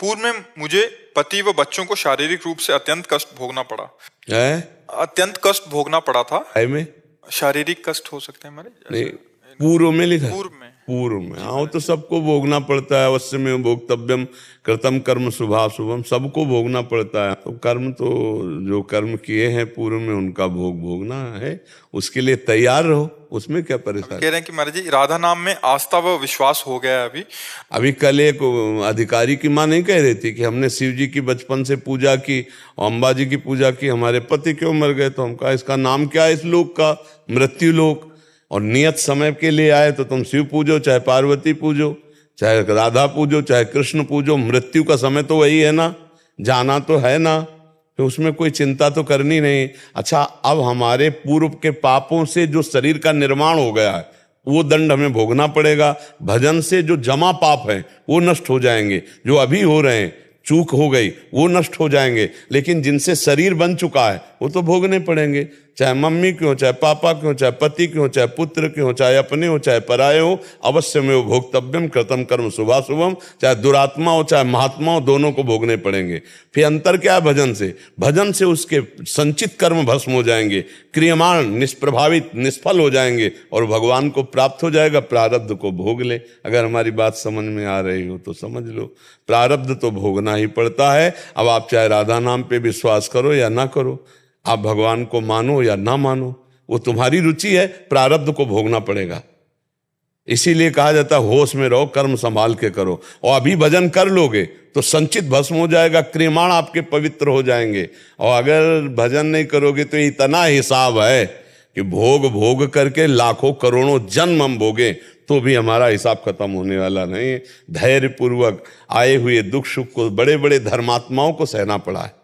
पूर्व में मुझे पति व बच्चों को शारीरिक रूप से अत्यंत कष्ट भोगना पड़ा है अत्यंत कष्ट भोगना पड़ा था। में शारीरिक कष्ट हो सकते हैं हमारे, नहीं, पूर्व में लिखा है? पूर्व में हाँ, तो सबको भोगना पड़ता है। अवश्य में भोक्तव्यम कृतम कर्म शुभाशुभम, सबको भोगना पड़ता है। तो कर्म तो जो कर्म किए हैं पूर्व में उनका भोगना है, उसके लिए तैयार रहो, उसमें क्या परेशानी। कह रहे हैं कि महाराज जी राधा नाम में आस्था व विश्वास हो गया है अभी कल एक अधिकारी की माँ नहीं कह रही थी कि हमने शिव जी की बचपन से पूजा की और अम्बा जी की पूजा की, हमारे पति क्यों मर गए? तो हम कहा इसका नाम क्या है इस लोक का? मृत्यु लोक। और नियत समय के लिए आए तो तुम शिव पूजो, चाहे पार्वती पूजो, चाहे राधा पूजो, चाहे कृष्ण पूजो, मृत्यु का समय तो वही है ना, जाना तो है ना, तो उसमें कोई चिंता तो करनी नहीं। अच्छा, अब हमारे पूर्व के पापों से जो शरीर का निर्माण हो गया है वो दंड हमें भोगना पड़ेगा। भजन से जो जमा पाप है वो नष्ट हो जाएंगे, जो अभी हो रहे हैं, चूक हो गई वो नष्ट हो जाएंगे, लेकिन जिनसे शरीर बन चुका है वो तो भोगने पड़ेंगे। चाहे मम्मी क्यों, चाहे पापा क्यों, चाहे पति क्यों, चाहे पुत्र क्यों, चाहे अपने हो चाहे पराये हो, अवश्य में वो भोक्तव्यम कृतम कर्म शुभाशुभम। चाहे दुरात्मा हो चाहे महात्मा हो, दोनों को भोगने पड़ेंगे। फिर अंतर क्या है भजन से? भजन से उसके संचित कर्म भस्म हो जाएंगे, क्रियमाण निष्प्रभावित निष्फल हो जाएंगे और भगवान को प्राप्त हो जाएगा। प्रारब्ध को भोग ले। अगर हमारी बात समझ में आ रही हो तो समझ लो, प्रारब्ध तो भोगना ही पड़ता है। अब आप चाहे राधा नाम पे विश्वास करो या ना करो, आप भगवान को मानो या ना मानो, वो तुम्हारी रुचि है, प्रारब्ध को भोगना पड़ेगा। इसीलिए कहा जाता है होश में रहो, कर्म संभाल के करो। और अभी भजन कर लोगे तो संचित भस्म हो जाएगा, क्रियमाण आपके पवित्र हो जाएंगे। और अगर भजन नहीं करोगे तो इतना हिसाब है कि भोग करके लाखों करोड़ों जन्म हम भोगे तो भी हमारा हिसाब खत्म होने वाला नहीं। धैर्य पूर्वक आए हुए दुख सुख को बड़े बड़े धर्मात्माओं को सहना पड़ा है।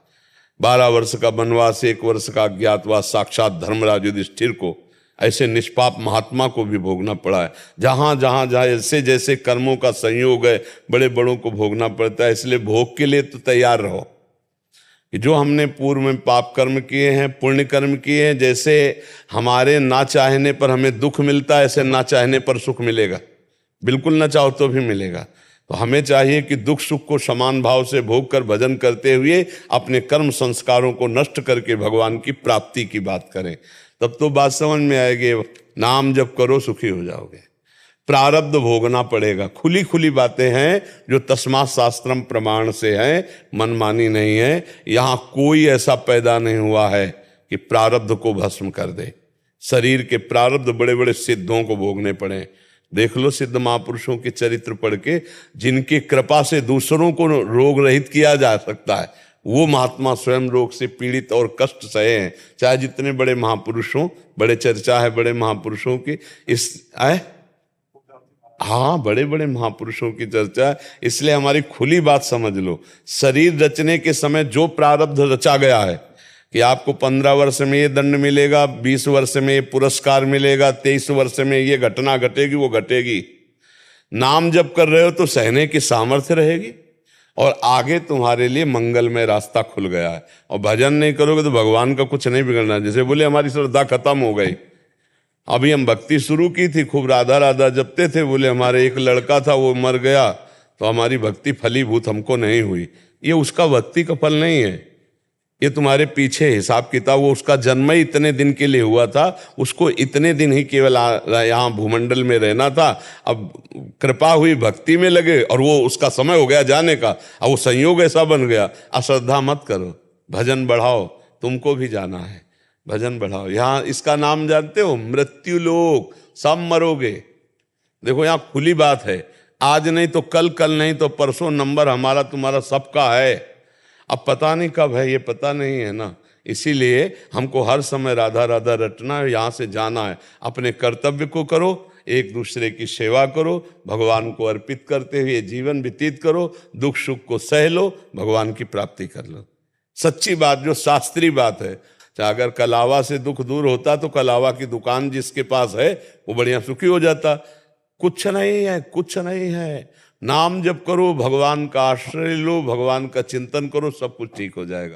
12 वर्ष का वनवास, 1 वर्ष का अज्ञातवास साक्षात धर्मराज युधिष्ठिर को, ऐसे निष्पाप महात्मा को भी भोगना पड़ा है। जहां जहां जैसे जैसे कर्मों का संयोग है बड़े बड़ों को भोगना पड़ता है। इसलिए भोग के लिए तो तैयार रहो कि जो हमने पूर्व में पाप कर्म किए हैं, पुण्य कर्म किए हैं, जैसे हमारे ना चाहने पर हमें दुख मिलता है, ऐसे ना चाहने पर सुख मिलेगा। बिल्कुल ना चाहो तो भी मिलेगा। तो हमें चाहिए कि दुख सुख को समान भाव से भोग कर भजन करते हुए अपने कर्म संस्कारों को नष्ट करके भगवान की प्राप्ति की बात करें, तब तो बात समझ में आएगी। नाम जप करो सुखी हो जाओगे। प्रारब्ध भोगना पड़ेगा। खुली खुली बातें हैं जो तस्मात् शास्त्रम प्रमाण से हैं, मनमानी नहीं है। यहाँ कोई ऐसा पैदा नहीं हुआ है कि प्रारब्ध को भस्म कर दे। शरीर के प्रारब्ध बड़े बड़े सिद्धों को भोगने पड़े। देख लो सिद्ध महापुरुषों के चरित्र पढ़ के, जिनकी कृपा से दूसरों को रोग रहित किया जा सकता है, वो महात्मा स्वयं रोग से पीड़ित और कष्ट सहे हैं। चाहे जितने बड़े महापुरुष हों, बड़े चर्चा है बड़े महापुरुषों की, हाँ बड़े बड़े महापुरुषों की चर्चा है। इसलिए हमारी खुली बात समझ लो, शरीर रचने के समय जो प्रारब्ध रचा गया है कि आपको 15 वर्ष में ये दंड मिलेगा, 20 वर्ष में ये पुरस्कार मिलेगा, 23 वर्ष में ये घटना घटेगी, वो घटेगी। नाम जप कर रहे हो तो सहने की सामर्थ्य रहेगी और आगे तुम्हारे लिए मंगलमय रास्ता खुल गया है। और भजन नहीं करोगे तो भगवान का कुछ नहीं बिगड़ना। जैसे बोले हमारी श्रद्धा खत्म हो गई, अभी हम भक्ति शुरू की थी, खूब राधा राधा जपते थे, बोले हमारे एक लड़का था वो मर गया तो हमारी भक्ति फलीभूत हमको नहीं हुई। ये उसका भक्ति का फल नहीं है, ये तुम्हारे पीछे हिसाब किताब। वो उसका जन्म ही इतने दिन के लिए हुआ था, उसको इतने दिन ही केवल यहाँ भूमंडल में रहना था। अब कृपा हुई, भक्ति में लगे और वो उसका समय हो गया जाने का, अब वो संयोग ऐसा बन गया। अश्रद्धा मत करो, भजन बढ़ाओ, तुमको भी जाना है, भजन बढ़ाओ। यहाँ इसका नाम जानते हो? मृत्यु लोक, सब मरोगे। देखो यहाँ खुली बात है, आज नहीं तो कल, कल नहीं तो परसों नंबर हमारा तुम्हारा सबका है। अब पता नहीं कब है, ये पता नहीं है ना। इसीलिए हमको हर समय राधा राधा रटना है, यहाँ से जाना है। अपने कर्तव्य को करो, एक दूसरे की सेवा करो, भगवान को अर्पित करते हुए जीवन व्यतीत करो, दुख सुख को सह लो, भगवान की प्राप्ति कर लो। सच्ची बात, जो शास्त्रीय बात है। अगर कलावा से दुख दूर होता तो कलावा की दुकान जिसके पास है वो बढ़िया सुखी हो जाता। कुछ नहीं है, कुछ नहीं है। नाम जप करो, भगवान का आश्रय लो, भगवान का चिंतन करो, सब कुछ ठीक हो जाएगा।